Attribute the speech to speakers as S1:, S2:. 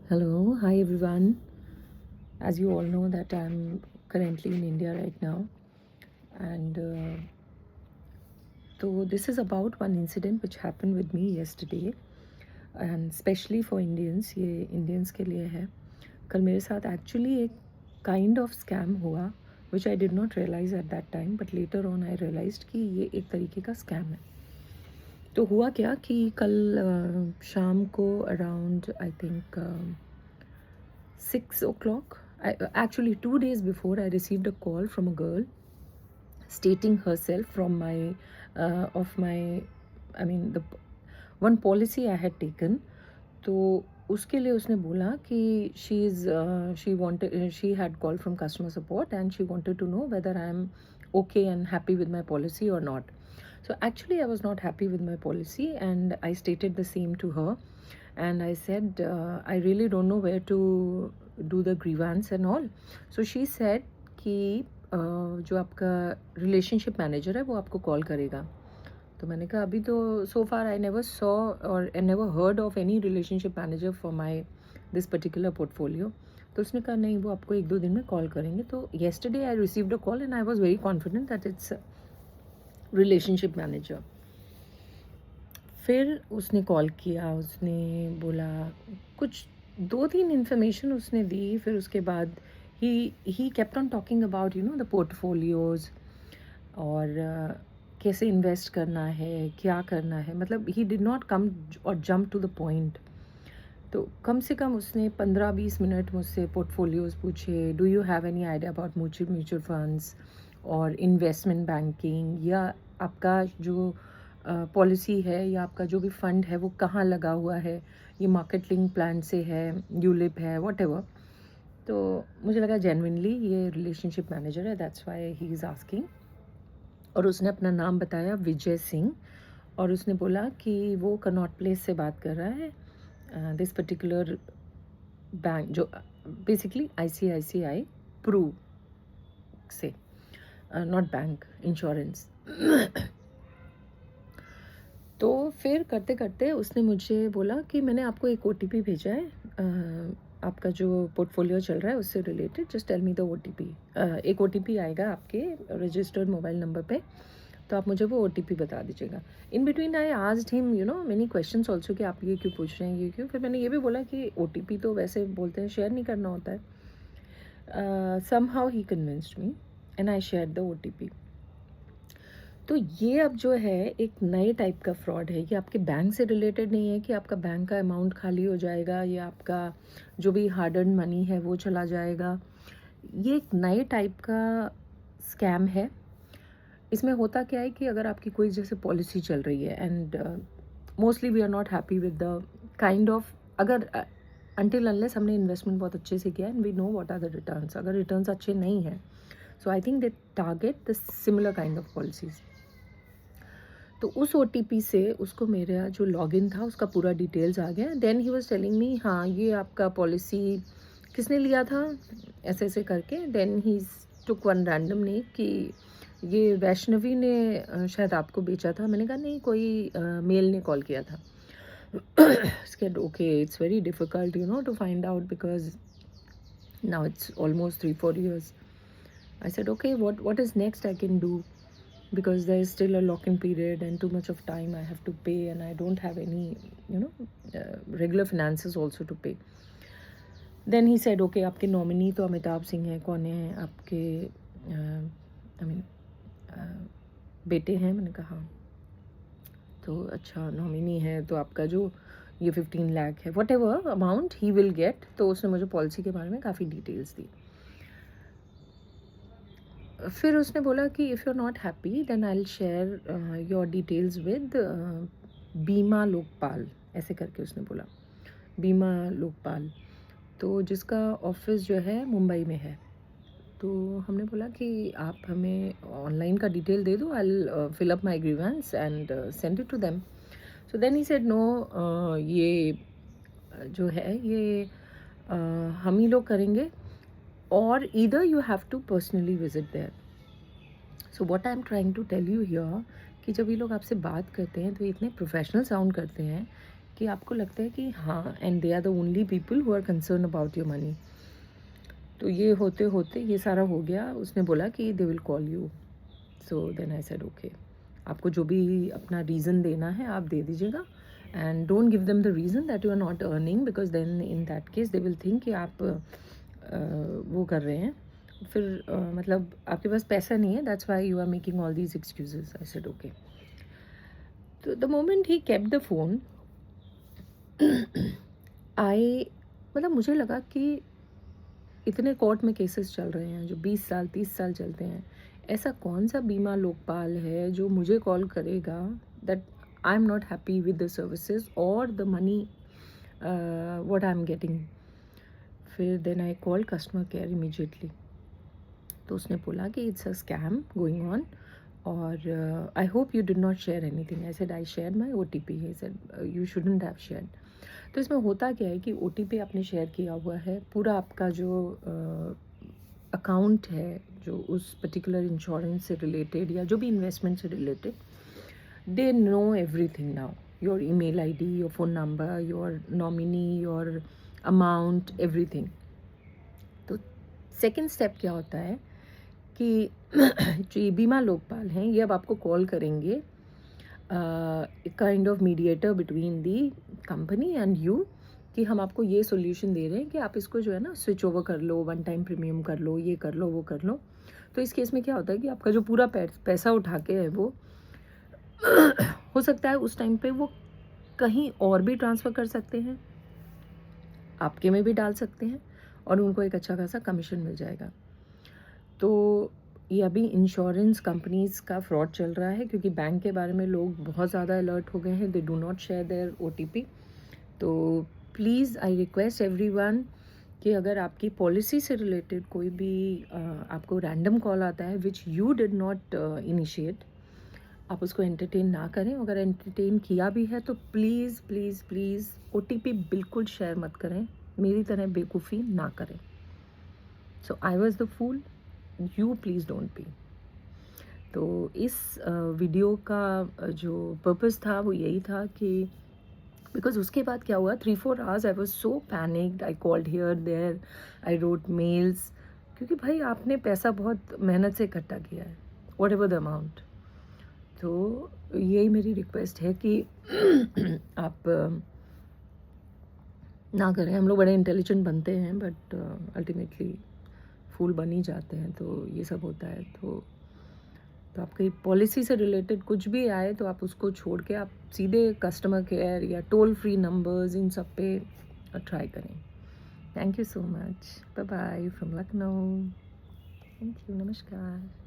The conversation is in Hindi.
S1: Hello, hi everyone. As you all know that I'm currently in India right now, and so this is about one incident which happened with me yesterday, and especially for Indians, ये Indians के लिए है. कल मेरे साथ actually एक kind of scam हुआ, which I did not realize at that time, but later on I realized कि ये एक तरीके का scam है. तो हुआ क्या कि कल शाम को around I think 6 o'clock. Actually, 2 days before, I received a call from a girl stating herself from my, of my, I mean, the one policy I had taken. तो उसके लिए उसने बोला कि she had called from customer support and she wanted to know whether I am okay and happy with my policy or not. So actually I was not happy with my policy and I stated the same to her, and I said I really don't know where to do the grievance and all. So she said कि जो आपका रिलेशनशिप मैनेजर है वो आपको कॉल करेगा. तो मैंने कहा अभी तो सो फार आई नेवर सॉ और I never heard of any relationship manager for my this particular portfolio. तो उसने कहा नहीं, वो आपको 1-2 दिन में कॉल करेंगे. तो yesterday I received a call and I was very confident that it's relationship manager. फिर उसने कॉल किया, उसने बोला कुछ 2-3 इन्फॉर्मेशन उसने दी. फिर उसके बाद he kept on talking about the portfolios और कैसे इन्वेस्ट करना है, क्या करना है. मतलब ही डिड नॉट कम और जंप टू द पॉइंट. तो कम से कम उसने 15-20 मिनट मुझसे पोर्टफोलियोज़ पूछे. Do you have any idea about mutual funds और इन्वेस्टमेंट बैंकिंग, या आपका जो पॉलिसी है या आपका जो भी फंड है वो कहाँ लगा हुआ है, ये मार्केट लिंक प्लान से है, यूलिप है, व्हाटएवर. तो मुझे लगा जेन्युइनली ये रिलेशनशिप मैनेजर है, that's why he is asking. और उसने अपना नाम बताया विजय सिंह, और उसने बोला कि वो कनॉट प्लेस से बात कर रहा है, दिस पर्टिकुलर बैंक जो बेसिकली ICICI प्रू से, नॉट बैंक, इंश्योरेंस. तो फिर करते करते उसने मुझे बोला कि मैंने आपको एक OTP भेजा है, आपका जो पोर्टफोलियो चल रहा है उससे related, just tell me the OTP. एक OTP आएगा आपके रजिस्टर्ड मोबाइल नंबर पे, तो आप मुझे वो OTP बता दीजिएगा. In between I asked him many questions also कि आप ये क्यों पूछ रहे हैं, ये क्यों. फिर मैंने ये भी बोला कि OTP तो वैसे बोलते हैं शेयर नहीं करना होता है. somehow he convinced me and I shared the OTP. तो ये अब जो है एक नए टाइप का फ्रॉड है. ये आपके बैंक से रिलेटेड नहीं है कि आपका बैंक का अमाउंट खाली हो जाएगा या आपका जो भी हार्ड अर्न मनी है वो चला जाएगा. ये एक नए टाइप का स्कैम है. इसमें होता क्या है कि अगर आपकी कोई जैसे पॉलिसी चल रही है and mostly we are not happy with the kind of, अगर अनटिल अनलेस हमने इन्वेस्टमेंट बहुत अच्छे से किया and we know what are the returns, अगर रिटर्न्स अच्छे नहीं हैं, so I think they target the similar kind of policies. तो उस OTP से उसको मेरा जो लॉगिन था उसका पूरा डिटेल्स आ गया. Then he was telling me हाँ ये आपका पॉलिसी किसने लिया था, ऐसे ऐसे करके. Then he took one random name कि ये वैष्णवी ने शायद आपको बेचा था. मैंने कहा नहीं, कोई मेल ने कॉल किया था. Scared, okay, it's very difficult to find out because now it's almost 3-4 years. I said okay, what is next I can do, because there is still a lock-in period and too much of time I have to pay and I don't have any regular finances also to pay. Then he said okay, आपके नॉमिनी तो अमिताभ सिंह हैं, कौन है आपके आई मीन बेटे हैं. मैंने कहा हाँ. तो अच्छा नॉमिनी है तो आपका जो ये 15 लाख है, what ever amount he will get. तो उसने मुझे पॉलिसी के बारे में काफ़ी डिटेल्स दी. फिर उसने बोला कि if you are not happy then I will share your details with Bima Lokpal, ऐसे करके उसने बोला, बीमा लोकपाल, तो जिसका ऑफिस जो है मुंबई में है. तो हमने बोला कि आप हमें ऑनलाइन का डिटेल दे दो, I will fill up my grievance and send it to them. So then he said no, ये जो है ये हम ही लोग करेंगे, और either you have to personally visit there. So what I am trying to tell you here कि जब ये लोग आपसे बात करते हैं तो ये इतने प्रोफेशनल साउंड करते हैं कि आपको लगता है कि हाँ, and they are the only people who are concern about your money. तो ये होते होते ये सारा हो गया। उसने बोला कि they will call you. So then I said okay, आपको जो भी अपना रीज़न देना है आप दे दीजिएगा, and don't give them the reason that you are not earning, because then in that case they will think कि आप वो कर रहे हैं, फिर मतलब आपके पास पैसा नहीं है, that's why you are making all these excuses. I said okay. तो the moment he kept the phone, I मतलब मुझे लगा कि इतने कोर्ट में केसेस चल रहे हैं जो 20 साल 30 साल चलते हैं, ऐसा कौन सा बीमा लोकपाल है जो मुझे कॉल करेगा that I am not happy with the services और the money what I am getting. फिर then I call customer care immediately. तो उसने बोला कि it's a scam going on, और I hope you did not share anything. I said I share my OTP। He said you shouldn't have shared. तो इसमें होता क्या है कि OTP आपने शेयर किया हुआ है, पूरा आपका जो अकाउंट है जो उस पर्टिकुलर इंश्योरेंस से रिलेटेड या जो भी इन्वेस्टमेंट से related, they know everything now, your email ID, your phone number, your nominee, your amount, everything. तो सेकेंड स्टेप क्या होता है कि जो ये बीमा लोकपाल हैं ये अब आपको कॉल करेंगे, kind of mediator between the company and you, कि हम आपको ये सॉल्यूशन दे रहे हैं कि आप इसको जो है ना स्विच ओवर कर लो, वन टाइम प्रीमियम कर लो, ये कर लो, वो कर लो। तो इस केस में क्या होता है कि आपका जो पूरा पैसा उठा के है वो हो सकता है उस टाइम पे वो कहीं और भी ट्रांसफ़र कर सकते हैं, आपके में भी डाल सकते हैं, और उनको एक अच्छा खासा कमीशन मिल जाएगा। तो ये अभी इंश्योरेंस कंपनीज़ का फ्रॉड चल रहा है, क्योंकि बैंक के बारे में लोग बहुत ज़्यादा अलर्ट हो गए हैं। They do not share their OTP। तो प्लीज़ आई रिक्वेस्ट एवरीवन कि अगर आपकी पॉलिसी से रिलेटेड कोई भी आपको रैंडम कॉल आता है which you did not initiate, आप उसको एंटरटेन ना करें। अगर एंटरटेन किया भी है तो प्लीज़ प्लीज़ प्लीज़ OTP बिल्कुल शेयर मत करें, मेरी तरह बेवकूफ़ी ना करें। So I was the fool, you please don't be. तो इस वीडियो का जो पर्पस था वो यही था कि बिकॉज उसके बाद क्या हुआ, 3-4 hours I was so panicked. I called here there, I wrote mails, क्योंकि भाई आपने पैसा बहुत मेहनत से इकट्ठा किया है, वॉट एवर द अमाउंट। तो यही मेरी रिक्वेस्ट है कि आप ना करें। हम लोग बड़े इंटेलिजेंट बनते हैं बट अल्टीमेटली फूल बन ही जाते हैं, तो ये सब होता है। तो आपकी पॉलिसी से रिलेटेड कुछ भी आए तो आप उसको छोड़ के आप सीधे कस्टमर केयर या टोल फ्री नंबर्स इन सब पे ट्राई करें। Thank you so much. Bye bye from Lucknow. Thank you. नमस्कार।